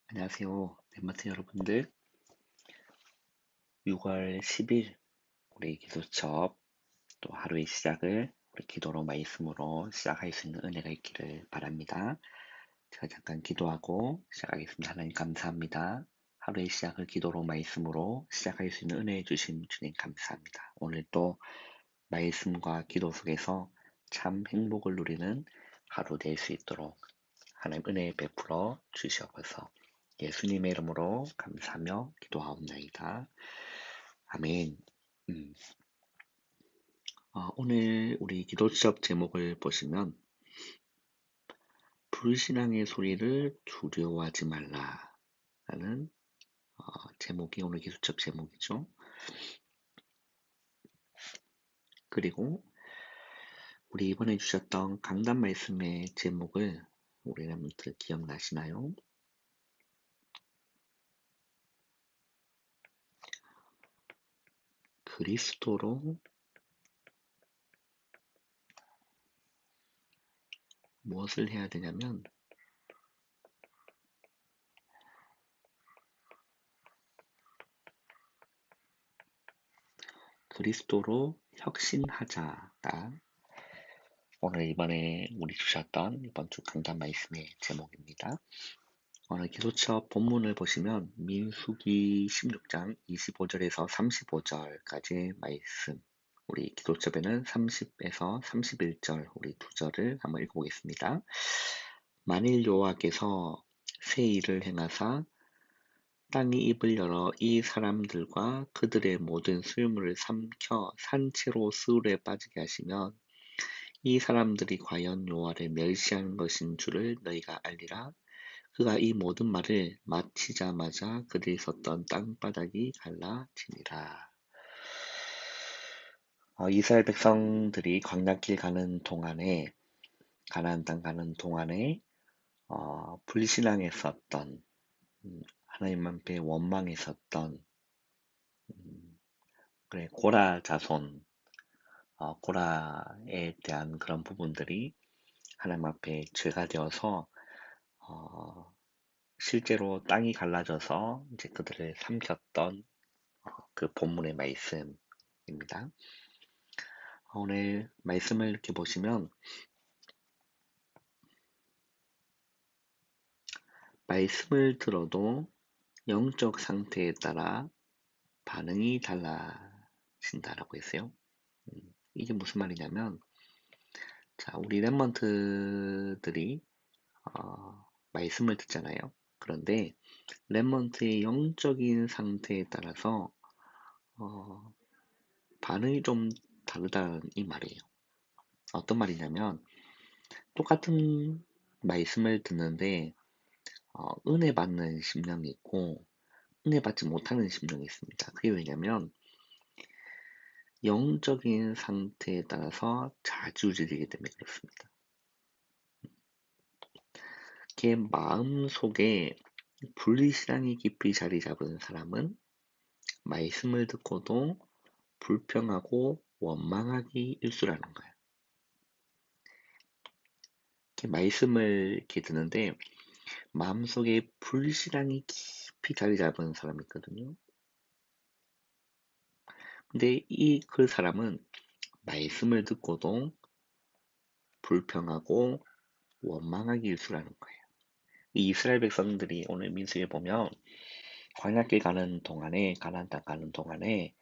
안녕하세요. 넷마트 여러분들. 6월 10일 우리 기도첩 또 하루의 시작을 우리 기도로 말씀으로 시작할 수 있는 은혜가 있기를 바랍니다. 제가 잠깐 기도하고 시작하겠습니다. 하나님 감사합니다. 하루의 시작을 기도로 말씀으로 시작할 수 있는 은혜 주신 주님 감사합니다. 오늘 또 말씀과 기도 속에서 참 행복을 누리는 하루 될 수 있도록 하나님 은혜 베풀어 주시옵소서. 예수님의 이름으로 감사하며 기도하옵나이다. 아멘. 음, 오늘 우리 기도 수업 제목을 보시면 불신앙의 소리를 두려워하지 말라라는 제목이 오늘 기도 수업 제목이죠. 그리고 우리 이번에 주셨던 강단 말씀의 제목을 우리 여러분들 기억나시나요? 그리스도로 무엇을 해야 되냐면 그리스도로 혁신하자가 오늘 이번에 우리 주셨던 이번 주 강단 말씀의 제목입니다. 오늘 기도처 본문을 보시면 민수기 16장 25절에서 35절까지의 말씀, 우리 기도첩에는 30에서 31절 우리 두 절을 한번 읽어보겠습니다. 만일 여호와께서 새 일을 행하사 땅이 입을 열어 이 사람들과 그들의 모든 수유물을 삼켜 산채로 스울에 빠지게 하시면 이 사람들이 과연 여호와를 멸시한 것인 줄을 너희가 알리라. 그가 이 모든 말을 마치자마자 그들이 섰던 땅바닥이 갈라지니라. 이스라엘 백성들이 광야길 가는 동안에 가나안 땅 가는 동안에 불신앙했었던 하나님 앞에 원망했었던 그래 고라 자손 고라에 대한 그런 부분들이 하나님 앞에 죄가 되어서 실제로 땅이 갈라져서 이제 그들을 삼켰던 그 본문의 말씀입니다. 오늘 말씀을 이렇게 보시면 말씀을 들어도 영적 상태에 따라 반응이 달라진다라고 했어요. 이게 무슨 말이냐면 자, 우리 랩먼트들이 말씀을 듣잖아요. 그런데 랩먼트의 영적인 상태에 따라서 반응이 좀 다르다는 이 말이에요. 어떤 말이냐면 똑같은 말씀을 듣는데 은혜 받는 심령이 있고 은혜 받지 못하는 심령이 있습니다. 그게 왜냐면 영적인 상태에 따라서 좌지우지되기 때문에 그렇습니다. 걔 마음 속에 분리신앙이 깊이 자리 잡은 사람은 말씀을 듣고도 불평하고 원망하기 일수라는 거예요. 이렇게 말씀을 이렇게 듣는데 마음속에 불신앙이 깊이 자리 잡은 사람이 있거든요. 근데 그 사람은 말씀을 듣고도 불평하고 원망하기 일수라는 거예요. 이 이스라엘 백성들이 오늘 민수기에 보면 광야길 가는 동안에 가나안 땅 가는 동안에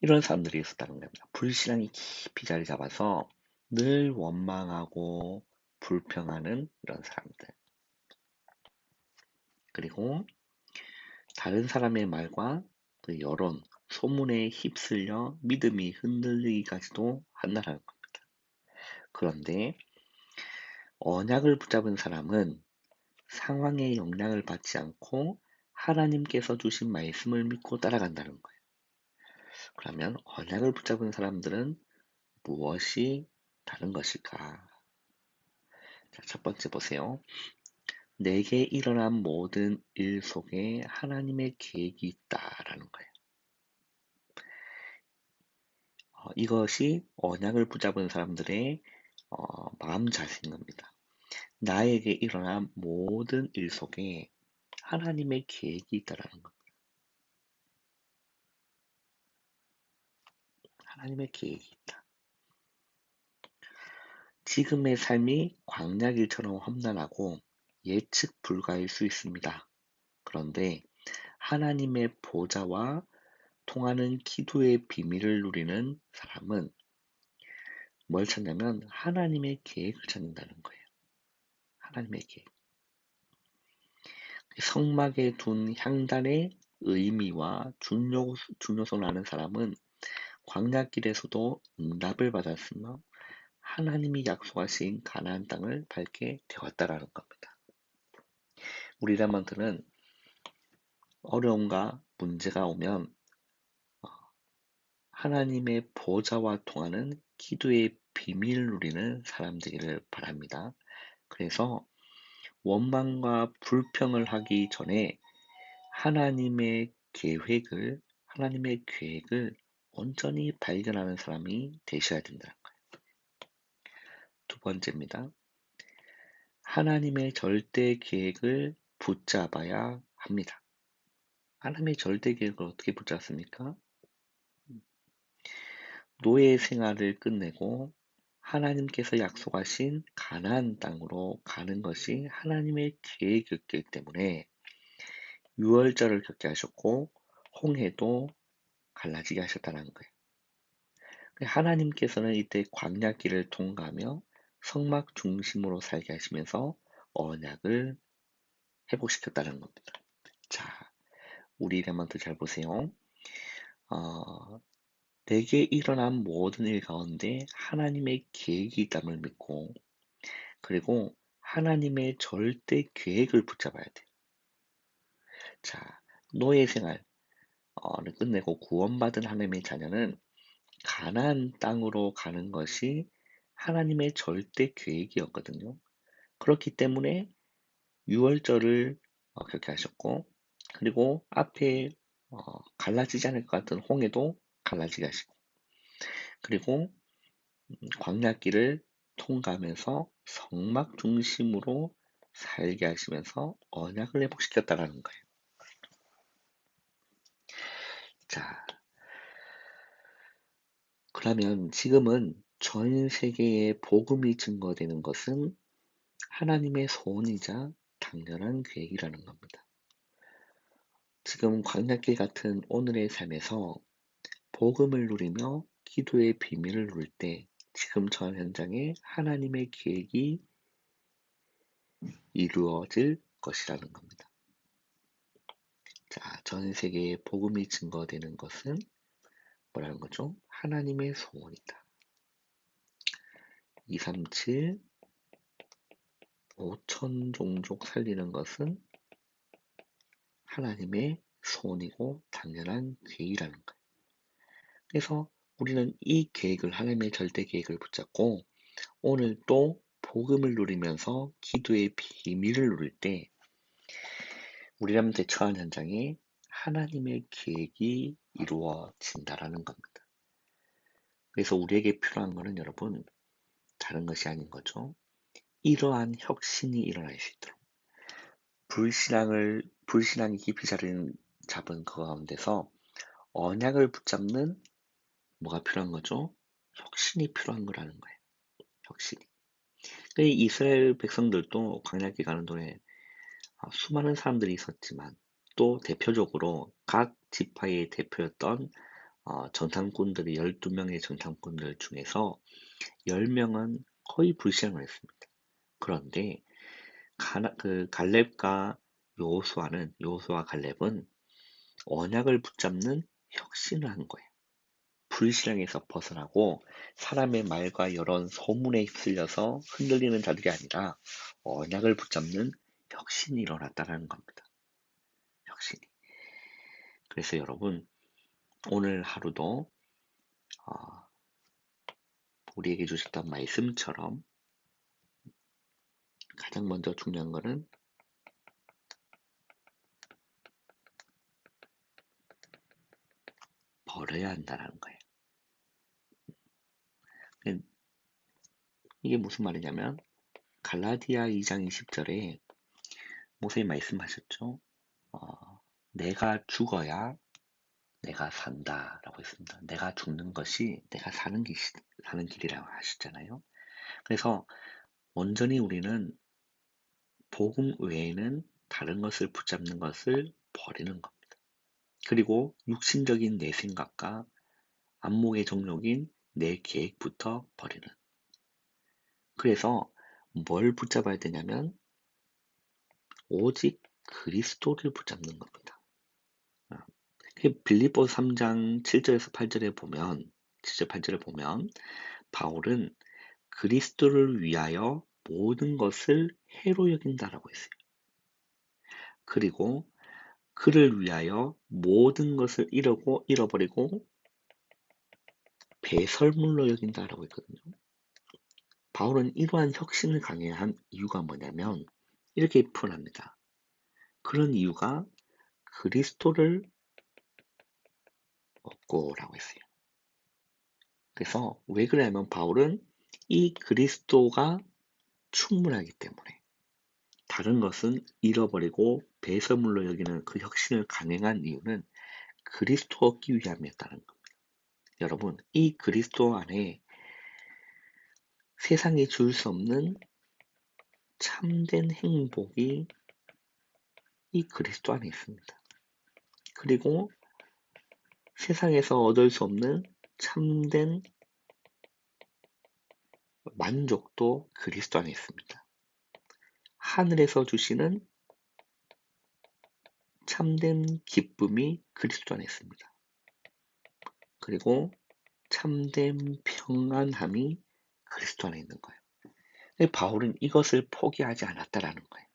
이런 사람들이 있었다는 겁니다. 불신앙이 깊이 자리 잡아서 늘 원망하고 불평하는 이런 사람들. 그리고 다른 사람의 말과 그 여론, 소문에 휩쓸려 믿음이 흔들리기까지도 한다는 겁니다. 그런데 언약을 붙잡은 사람은 상황의 영향을 받지 않고 하나님께서 주신 말씀을 믿고 따라간다는 거예요. 그러면 언약을 붙잡은 사람들은 무엇이 다른 것일까? 자, 첫 번째 보세요. 내게 일어난 모든 일 속에 하나님의 계획이 있다라는 거예요. 이것이 언약을 붙잡은 사람들의 마음 자세인 겁니다. 나에게 일어난 모든 일 속에 하나님의 계획이 있다라는 겁니다. 하나님의 계획이 있다. 지금의 삶이 광야길처럼 험난하고 예측 불가일 수 있습니다. 그런데 하나님의 보좌와 통하는 기도의 비밀을 누리는 사람은 뭘 찾냐면 하나님의 계획을 찾는다는 거예요. 하나님의 계획. 성막에 둔 향단의 의미와 중요성을 아는 사람은 광야길에서도 응답을 받았으며 하나님이 약속하신 가나안 땅을 밟게 되었다라는 겁니다. 우리 람한테는 어려움과 문제가 오면 하나님의 보좌와 통하는 기도의 비밀을 누리는 사람 되기를 바랍니다. 그래서 원망과 불평을 하기 전에 하나님의 계획을 온전히 발견하는 사람이 되셔야 된다는 거예요. 두 번째입니다. 하나님의 절대 계획을 붙잡아야 합니다. 하나님의 절대 계획을 어떻게 붙잡습니까? 노예 생활을 끝내고 하나님께서 약속하신 가나안 땅으로 가는 것이 하나님의 계획이었기 때문에 유월절을 겪게 하셨고 홍해도 갈라지게 하셨다는 거예요. 하나님께서는 이때 광야길을 통과하며 성막 중심으로 살게 하시면서 언약을 회복시켰다는 겁니다. 자, 우리 레몬트 잘 보세요. 내게 일어난 모든 일 가운데 하나님의 계획이 있다을 믿고 그리고 하나님의 절대 계획을 붙잡아야 돼요. 자, 노예 생활을 끝내고 구원받은 하나님의 자녀는 가나안 땅으로 가는 것이 하나님의 절대 계획이었거든요. 그렇기 때문에 유월절을 그렇게 하셨고 그리고 앞에 갈라지지 않을 것 같은 홍해도 갈라지게 하시고 그리고 광야길을 통과하면서 성막 중심으로 살게 하시면서 언약을 회복시켰다라는 거예요. 자, 그러면 지금은 전 세계에 복음이 증거되는 것은 하나님의 소원이자 당연한 계획이라는 겁니다. 지금 광야길 같은 오늘의 삶에서 복음을 누리며 기도의 비밀을 누릴 때 지금 전 현장에 하나님의 계획이 이루어질 것이라는 겁니다. 자, 전 세계에 복음이 증거되는 것은 뭐라는 거죠? 하나님의 소원이다. 237, 5천 종족 살리는 것은 하나님의 소원이고 당연한 계획이라는 거예요. 그래서 우리는 이 계획을 하나님의 절대 계획을 붙잡고 오늘 또 복음을 누리면서 기도의 비밀을 누릴 때 우리라면 대처한 현장에 하나님의 계획이 이루어진다라는 겁니다. 그래서 우리에게 필요한 것은 여러분 다른 것이 아닌 거죠. 이러한 혁신이 일어날 수 있도록 불신앙이 깊이 잡은 그 가운데서 언약을 붙잡는 뭐가 필요한 거죠? 혁신이 필요한 거라는 거예요. 혁신이. 이스라엘 백성들도 광야길 가는 동안에 수많은 사람들이 있었지만 또 대표적으로 각 지파의 대표였던 정탐꾼들이 12명의 정탐꾼들 중에서 10명은 거의 불신앙을 했습니다. 그런데 갈렙과 여호수아 갈렙은 언약을 붙잡는 혁신을 한 거예요. 불신앙에서 벗어나고 사람의 말과 여론 소문에 휩쓸려서 흔들리는 자들이 아니라 언약을 붙잡는 혁신이 일어났다는 겁니다. 혁신이. 그래서 여러분 오늘 하루도 우리에게 주셨던 말씀처럼 가장 먼저 중요한 것은 버려야 한다는 거예요. 이게 무슨 말이냐면 갈라디아 2장 20절에 모세님 말씀하셨죠. 내가 죽어야 내가 산다라고 했습니다. 내가 죽는 것이 내가 사는 길이라고 하셨잖아요. 그래서 온전히 우리는 복음 외에는 다른 것을 붙잡는 것을 버리는 겁니다. 그리고 육신적인 내 생각과 안목의 정욕인 내 계획부터 버리는. 그래서 뭘 붙잡아야 되냐면 오직 그리스도를 붙잡는 겁니다. 빌립보 3장 7절에서 8절에 보면 7절 8절에 보면 바울은 그리스도를 위하여 모든 것을 해로 여긴다라고 했어요. 그리고 그를 위하여 모든 것을 잃어버리고 배설물로 여긴다라고 했거든요. 바울은 이러한 혁신을 강행한 이유가 뭐냐면 이렇게 표현합니다. 그런 이유가 그리스도를 얻고라고 했어요. 그래서 왜 그러냐면 바울은 이 그리스도가 충분하기 때문에 다른 것은 잃어버리고 배설물로 여기는 그 혁신을 강행한 이유는 그리스도 얻기 위함이었다는 겁니다. 여러분, 이 그리스도 안에 세상이 줄 수 없는 참된 행복이 이 그리스도 안에 있습니다. 그리고 세상에서 얻을 수 없는 참된 만족도 그리스도 안에 있습니다. 하늘에서 주시는 참된 기쁨이 그리스도 안에 있습니다. 그리고 참된 평안함이 그리스도 안에 있는 거예요. 바울은 이것을 포기하지 않았다라는 거예요.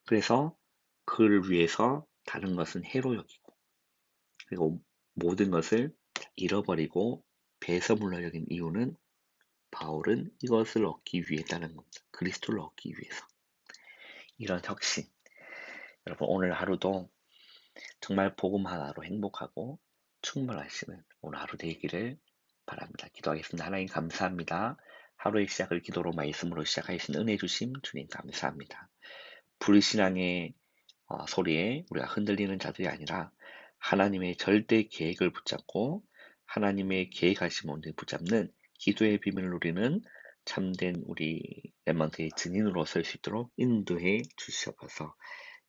그래서 그를 위해서 다른 것은 해로 여기고 그리고 모든 것을 잃어버리고 배설물로 여긴 이유는 바울은 이것을 얻기 위해다는 겁니다. 그리스도를 얻기 위해서. 이런 혁신. 여러분 오늘 하루도 정말 복음 하나로 행복하고 충만하시는 오늘 하루 되기를 바랍니다. 기도하겠습니다. 하나님 감사합니다. 하루의 시작을 기도로 말씀으로 시작하신 은혜 주심 주님 감사합니다. 불신앙의 소리에 우리가 흔들리는 자들이 아니라 하나님의 절대 계획을 붙잡고 하나님의 계획하신 모든 붙잡는 기도의 비밀을 누리는 참된 우리 랩먼트의 증인으로 설 수 있도록 인도해 주시옵소서.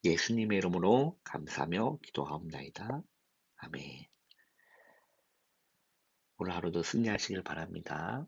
예수님의 이름으로 감사하며 기도하옵나이다. 아멘. 오늘 하루도 승리하시길 바랍니다.